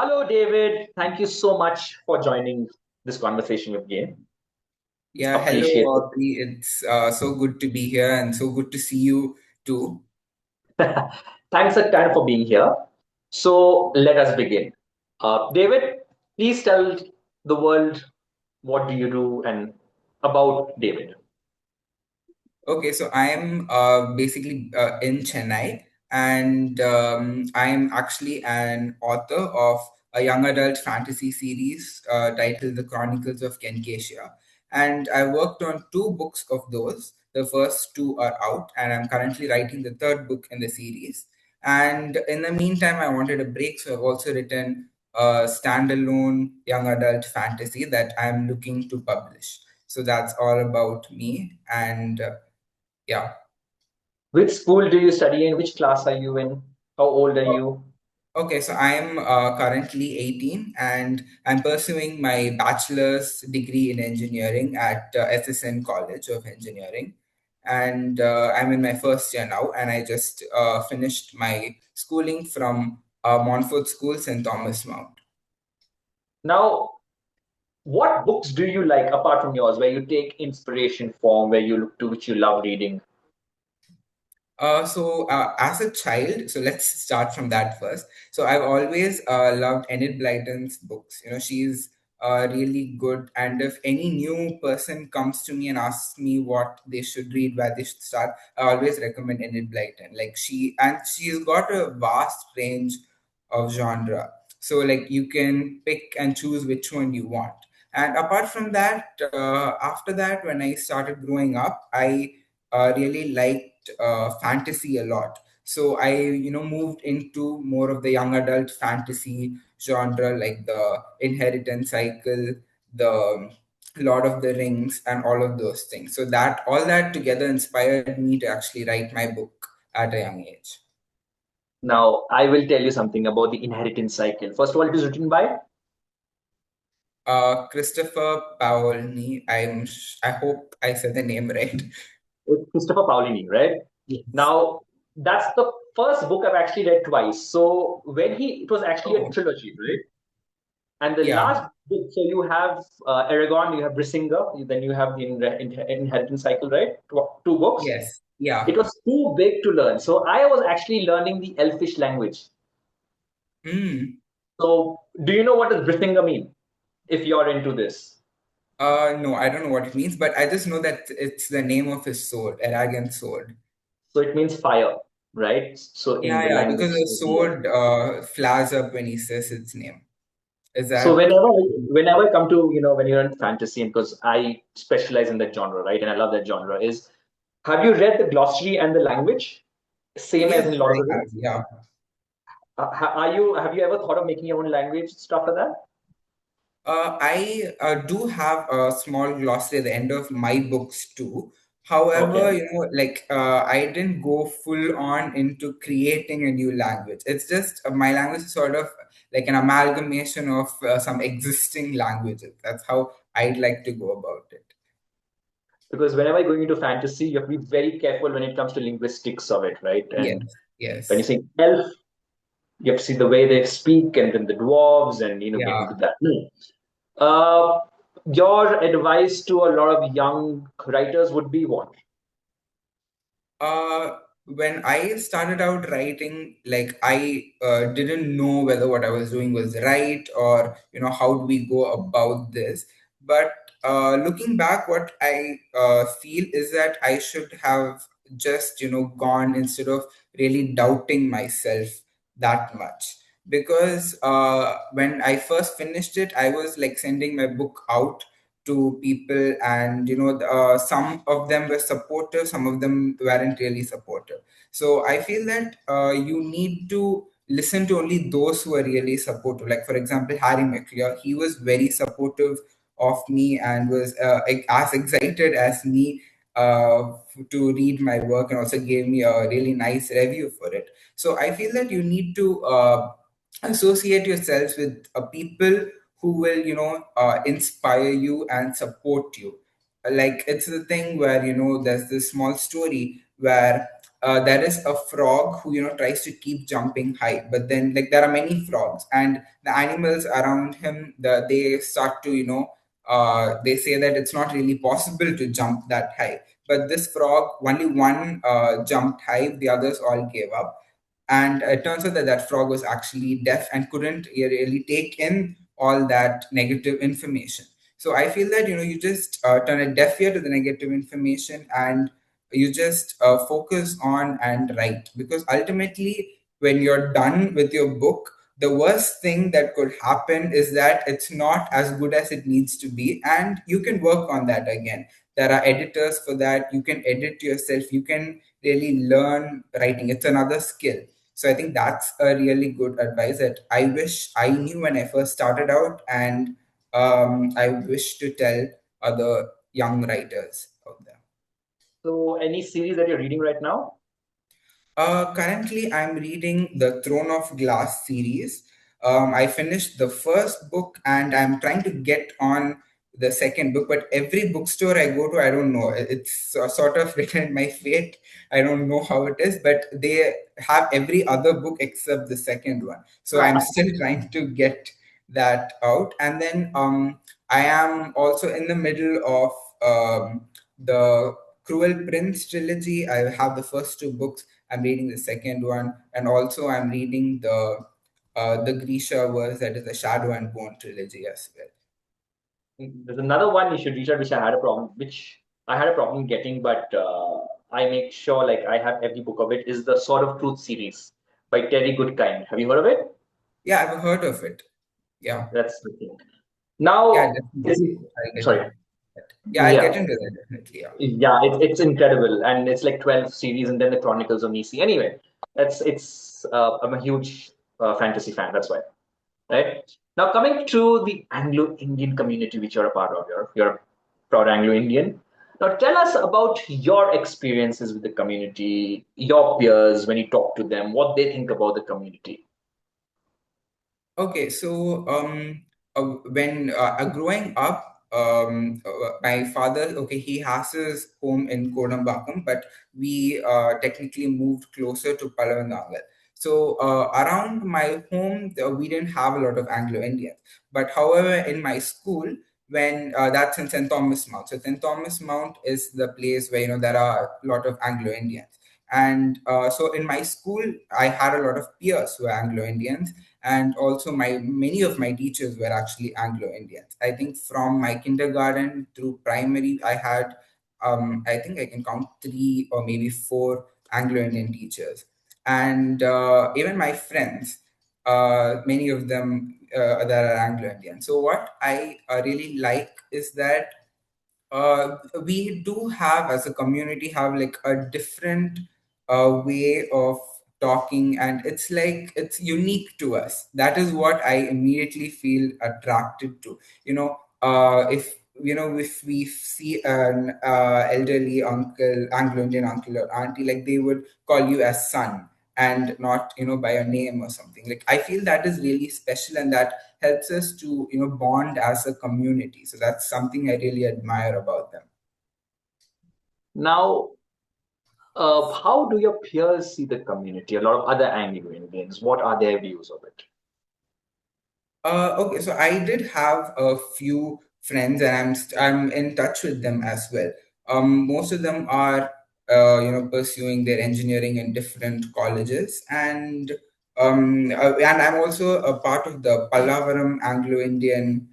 Hello, David. Thank you so much for joining this conversation with me. Yeah, hello, Appreciate Audrey. It's so good to be here and so good to see you too. it. Thanks a ton for being here. So let us begin. David, please tell the world what do you do and about David. Okay, so I'm basically in Chennai, and I'm actually an author of a young adult fantasy series titled The Chronicles of Kenkesia. And I worked on two books of those. The first two are out, and I'm currently writing the third book in the series. And in the meantime, I wanted a break, so I've also written a standalone young adult fantasy that I'm looking to publish. So that's all about me. And yeah. Which school do you study in? Which class are you in? How old are you? Okay, so I am currently 18 and I'm pursuing my bachelor's degree in engineering at SSN College of Engineering. And I'm in my first year now, and I just finished my schooling from Montfort School, St. Thomas Mount. Now, what books do you like apart from yours, where you take inspiration from, where you look to which you love reading? As a child, so let's start from that first. So I've always loved Enid Blyton's books. You know, she's really good. And if any new person comes to me and asks me what they should read, where they should start, I always recommend Enid Blyton. She's got a vast range of genre. So like you can pick and choose which one you want. And apart from that, after that, when I started growing up, I really liked fantasy a lot. So I, moved into more of the young adult fantasy genre, like the Inheritance Cycle, the Lord of the Rings, and all of those things. So that all that together inspired me to actually write my book at a young age. Now, I will tell you something about the inheritance cycle. First of all, it is written by Christopher Paolini. I hope I said the name right. Christopher Paolini, right? Yes. Now, that's the first book I've actually read twice. So it was actually a Oh, trilogy, right? And the yeah. last book, so you have Aragon, you have Brisinga, then you have the inheritance cycle, right? Two books. Yes. Yeah. It was too big to learn. So I was actually learning the Elfish language. Hmm. So do you know what does Brisinga mean? If you're into this. No, I don't know what it means, but I just know that it's the name of his sword, Aragon's sword. So it means fire, right? So in Yeah, the yeah, language because the of the sword flares up when he says its name. Is So that? whenever I come to, when you're in fantasy, and because I specialize in that genre, right? And I love that genre, is have you read the glossary and the language? Same as Yes, in Lord of I the have. Rings? Yeah. Have you ever thought of making your own language, stuff like that? I do have a small glossary at the end of my books too. However, Okay. I didn't go full on into creating a new language. It's just my language is sort of like an amalgamation of some existing languages. That's how I'd like to go about it. Because whenever you're going into fantasy, you have to be very careful when it comes to linguistics of it, right? And Yes, when you yes. say elf, you have to see the way they speak and then the dwarves and get Yeah. into that. Uh, your advice to a lot of young writers would be what? When I started out writing, like I didn't know whether what I was doing was right or how do we go about this. But looking back, what I feel is that I should have just gone instead of really doubting myself that much. Because when I first finished it, I was like sending my book out to people, and some of them were supportive, some of them weren't really supportive. So I feel that you need to listen to only those who are really supportive. Like for example, Harry McClure, he was very supportive of me and was as excited as me to read my work, and also gave me a really nice review for it. So I feel that you need to associate yourselves with people who will inspire you and support you. Like it's the thing where there's this small story where there is a frog who tries to keep jumping high, but then like there are many frogs, and the animals around him, they start to they say that it's not really possible to jump that high. But this frog, only one jumped high, the others all gave up. And it turns out that that frog was actually deaf and couldn't really take in all that negative information. So I feel that you just turn a deaf ear to the negative information, and you just focus on and write, because ultimately when you're done with your book, the worst thing that could happen is that it's not as good as it needs to be, and you can work on that again. There are editors for that. You can edit yourself. You can really learn writing. It's another skill. So I think that's a really good advice that I wish I knew when I first started out, and I wish to tell other young writers out there. So, any series that you're reading right now? Currently, I'm reading the Throne of Glass series. I finished the first book and I'm trying to get on the second book, but every bookstore I go to, I don't know. It's sort of written my fate. I don't know how it is, but they have every other book except the second one. So I'm still trying to get that out. And then I am also in the middle of the Cruel Prince trilogy. I have the first two books. I'm reading the second one, and also I'm reading the Grisha verse, that is the Shadow and Bone trilogy as well. There's another one you should reach out, which I had a problem getting, but I make sure like I have every book of it. Is the Sword of Truth series by Terry Goodkind. Have you heard of it? Yeah, I've heard of it. Yeah, That's the thing. yeah, Now, definitely. I'll get into sorry. that. Yeah, I'll get Yeah. into that definitely. Yeah. Yeah, it's incredible, and it's like 12 series, and then the Chronicles of Nisi. Anyway, it's I'm a huge fantasy fan. That's why, right? Now coming to the Anglo-Indian community, which you're a part of, you're a proud Anglo-Indian. Now tell us about your experiences with the community, your peers when you talk to them, what they think about the community. Okay, so when growing up, my father, okay, he has his home in Kodambakam, but we technically moved closer to Palavandangal. So around my home, we didn't have a lot of Anglo Indians. But however, in my school, when that's in St. Thomas Mount. So St. Thomas Mount is the place where there are a lot of Anglo Indians. And so in my school, I had a lot of peers who were Anglo Indians, and also my many of my teachers were actually Anglo-Indians. I think from my kindergarten through primary, I had I think I can count three or maybe four Anglo-Indian teachers, and even my friends, many of them that are Anglo-Indian. So what I really like is that we do have as a community have like a different way of talking, and it's like it's unique to us. That is what I immediately feel attracted to. If if we see an elderly uncle, Anglo-Indian uncle or auntie, like they would call you as son and not by your name or something. Like I feel that is really special, and that helps us to bond as a community. So that's something I really admire about them. Now, how do your peers see the community? A lot of other Anglo-Indians, what are their views of it? Okay, so I did have a few friends, and I'm in touch with them as well. Most of them are pursuing their engineering in different colleges, and I'm also a part of the Pallavaram Anglo-Indian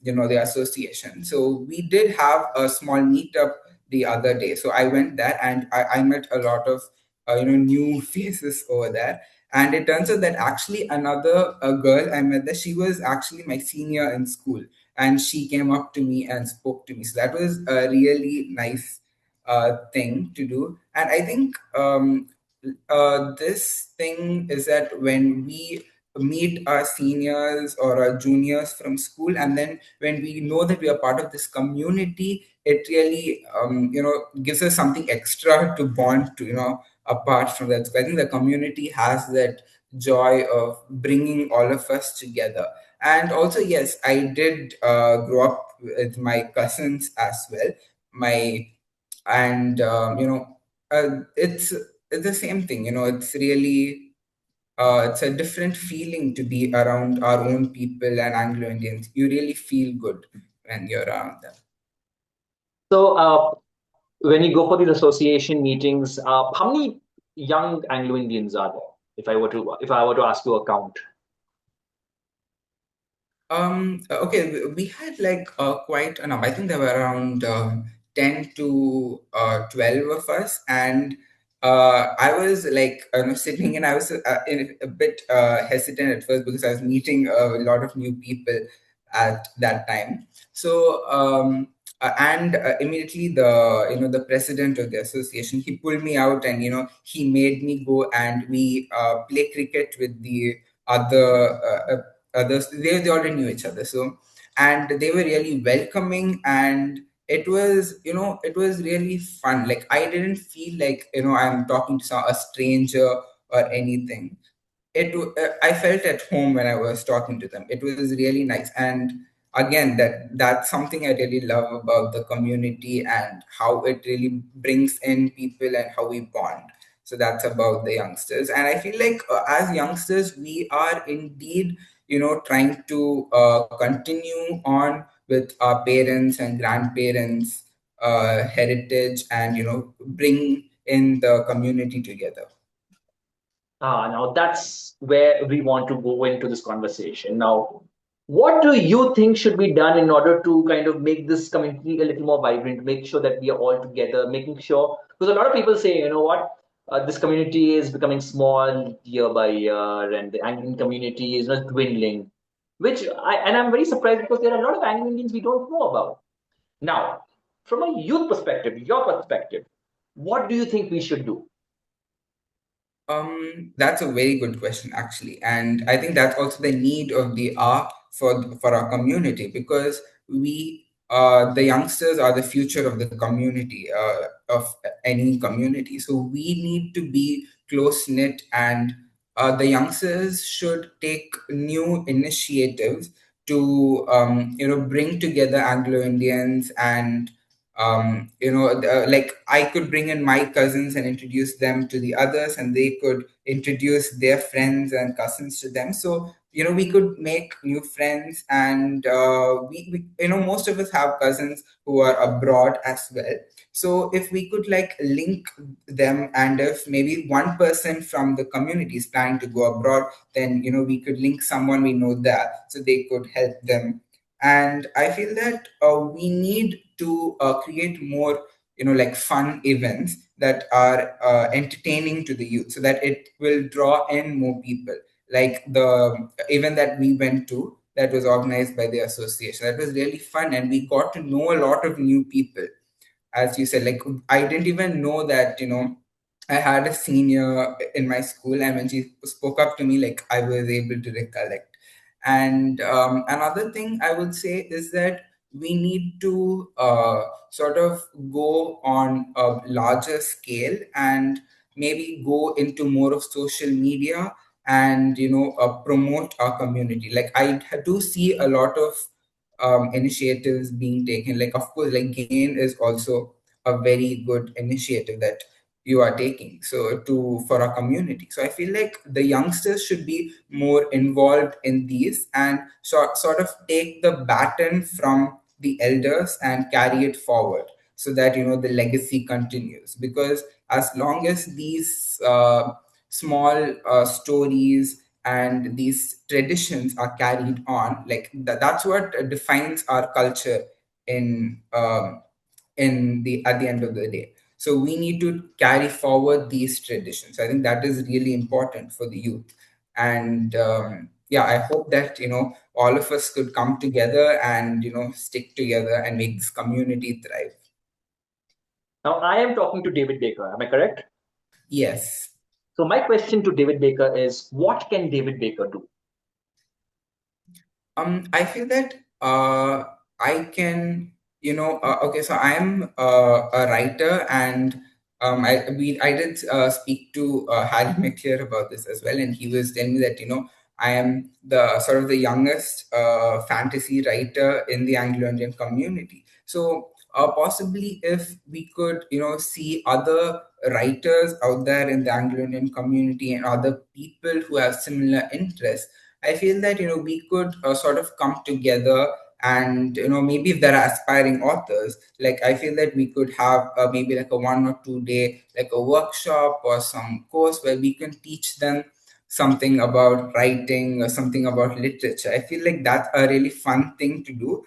the association. So we did have a small meetup the other day. So I went there, and I met a lot of new faces over there. And it turns out that actually another girl I met there, she was actually my senior in school, and she came up to me and spoke to me. So that was a really nice thing to do. And I think this thing is that when we meet our seniors or our juniors from school, and then when we know that we are part of this community, it really gives us something extra to bond to, apart from that. So I think the community has that joy of bringing all of us together. And also, yes, I did grow up with my cousins as well. My and it's the same thing. It's really it's a different feeling to be around our own people and Anglo Indians. You really feel good when you're around them. So, when you go for these association meetings, how many young Anglo Indians are there? If I were to ask you a count. Okay, we had like quite a number. I think there were around 10 to 12 of us. And I was like, sitting, and I was a bit hesitant at first because I was meeting a lot of new people at that time. So, and immediately the president of the association, he pulled me out, and, he made me go, and we play cricket with the other others. They already knew each other, so, and they were really welcoming, and it was really fun. Like, I didn't feel like, I'm talking to a stranger or anything. I felt at home when I was talking to them. It was really nice. And again, that's something I really love about the community, and how it really brings in people and how we bond. So that's about the youngsters. And I feel like, as youngsters, we are indeed, trying to continue on with our parents and grandparents heritage, and bring in the community together. Now that's where we want to go into this conversation. Now, what do you think should be done in order to kind of make this community a little more vibrant, make sure that we are all together, making sure, because a lot of people say, you know what, this community is becoming small year by year, and the Anglican community is not dwindling, and I'm very surprised because there are a lot of Anglican Indians we don't know about. Now, from a youth perspective, your perspective, what do you think we should do? That's a very good question, actually, and I think that's also the need of the art for our community, because the youngsters are the future of the community, of any community. So we need to be close knit, and the youngsters should take new initiatives to bring together Anglo Indians. And like, I could bring in my cousins and introduce them to the others, and they could introduce their friends and cousins to them. So, we could make new friends. And we most of us have cousins who are abroad as well. So if we could, like, link them, and if maybe one person from the community is planning to go abroad, then we could link someone we know there, so they could help them. And I feel that we need to create more, like, fun events that are entertaining to the youth, so that it will draw in more people. Like the event that we went to, that was organized by the association, that was really fun, and we got to know a lot of new people. As you said, like, I didn't even know that, I had a senior in my school, and when she spoke up to me, like, I was able to recollect. And another thing I would say is that we need to sort of go on a larger scale, and maybe go into more of social media, and promote our community. Like, I do see a lot of initiatives being taken. Like, of course, like, Gain is also a very good initiative that you are taking, so, to for our community. So I feel like the youngsters should be more involved in these, and sort of take the baton from the elders and carry it forward, so that the legacy continues. Because as long as these small stories and these traditions are carried on, like, that's what defines our culture in at the end of the day. So we need to carry forward these traditions. I think that is really important for the youth. And yeah, I hope that all of us could come together and stick together and make this community thrive. Now, I am talking to David Baker. Am I correct? Yes. So my question to David Baker is, what can David Baker do? I feel that I can, okay, so I'm a writer, and I did speak to Harry McClear about this as well, and he was telling me that I am the sort of the youngest fantasy writer in the Anglo-Indian community. So Possibly if we could, see other writers out there in the Anglo-Indian community and other people who have similar interests, I feel that, we could sort of come together, and maybe if there are aspiring authors, like I feel that we could have maybe like a 1 or 2 day like a workshop or some course where we can teach them something about writing or something about literature. I feel like that's a really fun thing to do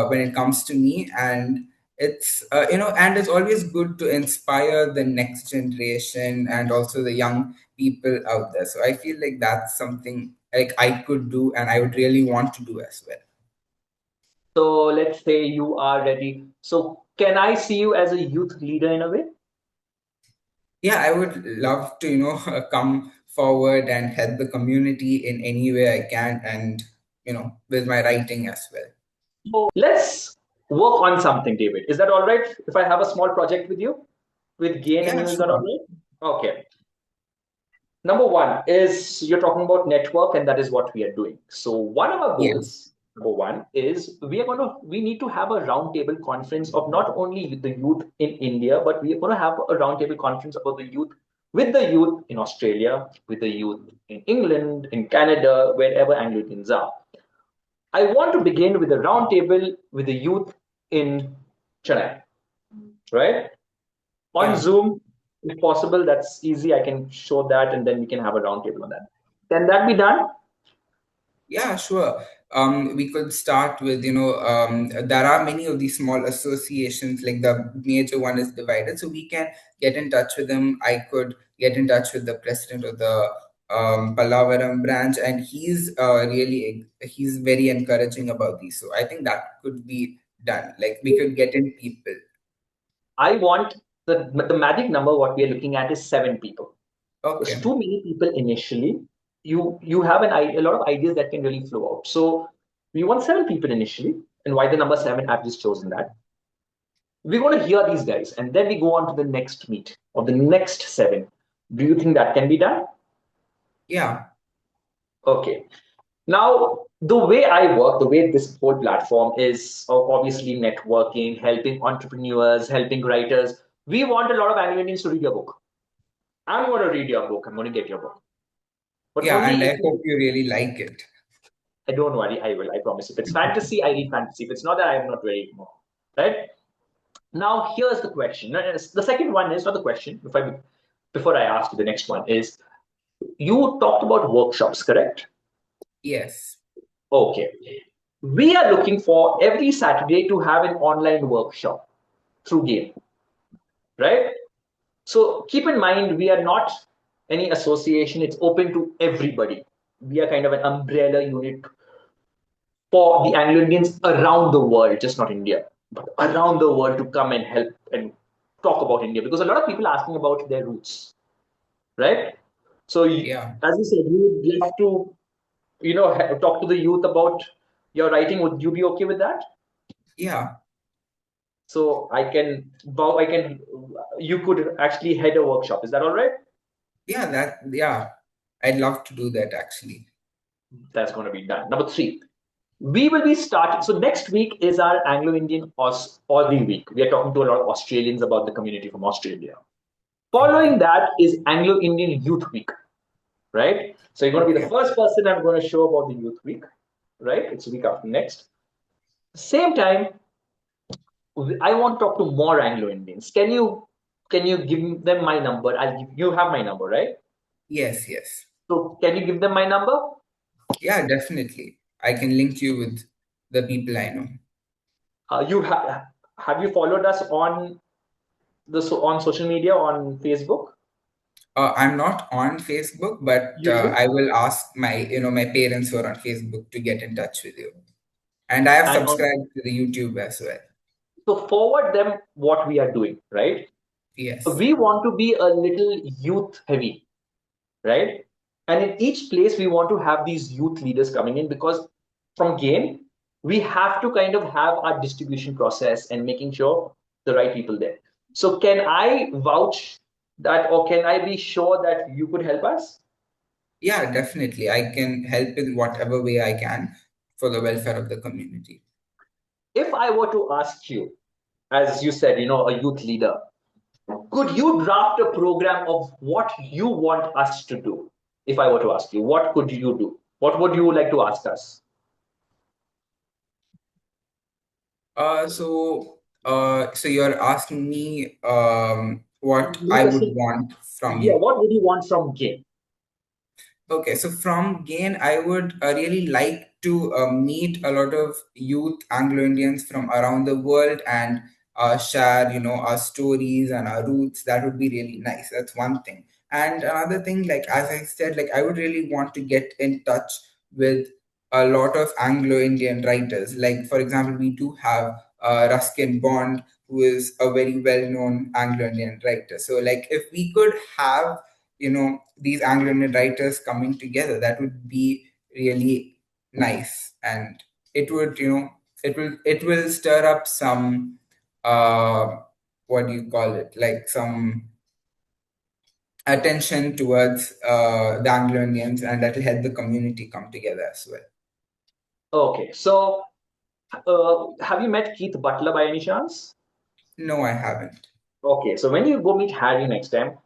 when it comes to me. And and it's always good to inspire the next generation and also the young people out there. So I feel like that's something like I could do and I would really want to do as well. So let's say you are ready. So can I see you as a youth leader in a way? Yeah, I would love to, come forward and help the community in any way I can, and with my writing as well. So let's work on something, David. Is that all right if I have a small project with you? With Gain and Yeah, you, is that all sure. right? Okay. Number one is you're talking about network, and that is what we are doing. So one of our Yes. goals, number one, is we need to have a roundtable conference of not only the youth in India, but we are going to have a roundtable conference about the youth with the youth in Australia, with the youth in England, in Canada, wherever Anglicans are. I want to begin with a roundtable with the youth in Chennai, right? On Yeah. Zoom, if possible. That's easy. I can show that, and then we can have a roundtable on that. Can that be done? Yeah, sure. We could start with, there are many of these small associations, like the major one is divided. So we can get in touch with them. I could get in touch with the president of the Pallavaram branch, and he's very encouraging about these. So I think that could be done. Like we could get in people. I want the magic number. What we are looking at is 7 people. It's Okay. too many people initially. You have a lot of ideas that can really flow out. So we want 7 people initially, and why the number seven? I've just chosen that. We want to hear these guys, and then we go on to the next meet of the next seven. Do you think that can be done? Yeah. Okay. Now, the way I work, the way this whole platform is obviously networking, helping entrepreneurs, helping writers. We want a lot of Anglo Indians to read your book. I'm going to read your book. I'm going to get your book. But Yeah. only And if I hope you, you really like it. I don't worry, I will, I promise. If it's fantasy, I read fantasy. If it's not that, I am not ready more. Right? Now, here's the question. The second one is not the question. Before I ask you the next one is you talked about workshops, correct? Yes. Okay. We are looking for every Saturday to have an online workshop through game, right? So keep in mind, we are not any association, it's open to everybody. We are kind of an umbrella unit for the Anglo Indians around the world, just not India, but around the world to come and help and talk about India because a lot of people are asking about their roots, right? So, Yeah. as you said, you would love to, talk to the youth about your writing. Would you be okay with that? Yeah. So you could actually head a workshop. Is that all right? Yeah. I'd love to do that actually. That's going to be done. Number three, we will be starting. So next week is our Anglo-Indian Aussie week. We are talking to a lot of Australians about the community from Australia. Okay. Following that is Anglo-Indian Youth Week, right? So you're going to be the Okay. first person I'm going to show about the Youth Week, right? It's a week after next. Same time, I want to talk to more Anglo-Indians. Can you give them my number? You have my number, right? Yes, yes. So can you give them my number? Yeah, definitely. I can link you with the people I know. You have you followed us on on social media on Facebook, I'm not on Facebook, but YouTube, I will ask my parents who are on Facebook to get in touch with you. And I have and on, subscribed to the YouTube as well. so forward them what we are doing. Right? Yes. We want to be a little youth heavy, right? And in each place, we want to have these youth leaders coming in because from game, we have to kind of have our distribution process and making sure the right people there. So can I vouch that, or can I be sure that you could help us? Yeah, definitely. I can help in whatever way I can for the welfare of the community. If I were to ask you, as you said, a youth leader, could you draft a program of what you want us to do? If I were to ask you, what could you do? What would you like to ask us? So you're asking me what I Make us would think, want from yeah, you. what would you want from game? Okay, so from Gain, I would really like to meet a lot of youth Anglo-Indians from around the world and share, our stories and our roots. That would be really nice. That's one thing. And another thing, like as I said, like I would really want to get in touch with a lot of Anglo-Indian writers. Like for example, we do have Ruskin Bond, who is a very well-known Anglo-Indian writer. So like if we could have these Anglo-Indian writers coming together, that would be really nice, and it would it will stir up some what do you call it, like some attention towards the Anglo-Indians, and that will help the community come together as well. Okay, so have you met Keith Butler by any chance? No, I haven't. Okay, so when you go meet Harry next time,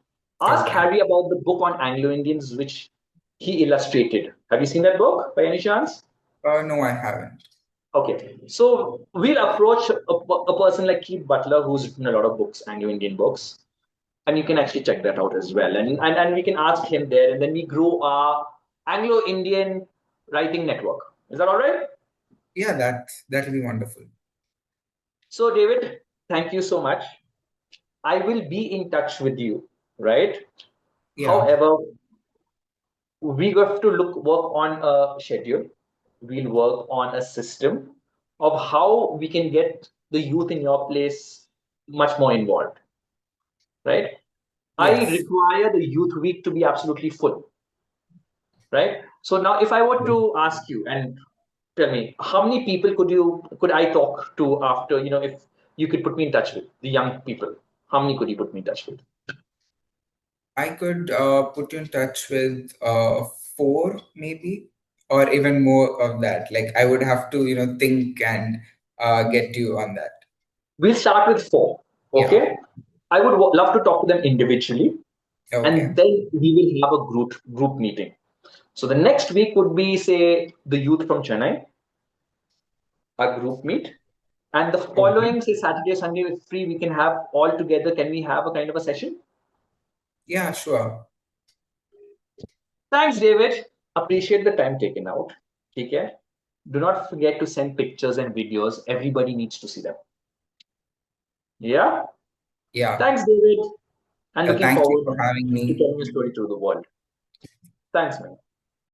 ask Okay. Harry about the book on Anglo Indians which he illustrated. Have you seen that book by any chance? No, I haven't. Okay, so we'll approach a person like Keith Butler who's written a lot of books, Anglo Indian books, and you can actually check that out as well. And we can ask him there, and then we grow our Anglo Indian writing network. Is that all right? Yeah, that'll be wonderful. So, David, thank you so much. I will be in touch with you, right? Yeah. However, we have to work on a schedule. We'll work on a system of how we can get the youth in your place much more involved, right? I Yes. require the youth week to be absolutely full, right? So now, if I were to ask you and tell me how many people could I talk to after, if you could put me in touch with the young people, how many could you put me in touch with? I could put you in touch with four, maybe, or even more of that. Like I would have to, think and get you on that. We'll start with four. Yeah. Okay. I would love to talk to them individually, and Okay. then we will have a group meeting. So the next week would be, say, the youth from Chennai, a group meet, and the Okay. following, say, Saturday, Sunday, if free, we can have all together. Can we have a kind of a session? Yeah, sure. Thanks, David. Appreciate the time taken out. Take care. Do not forget to send pictures and videos. Everybody needs to see them. Yeah. Yeah. Thanks, David. And looking Thank you forward for having to me. telling your story to the world. Thanks, man.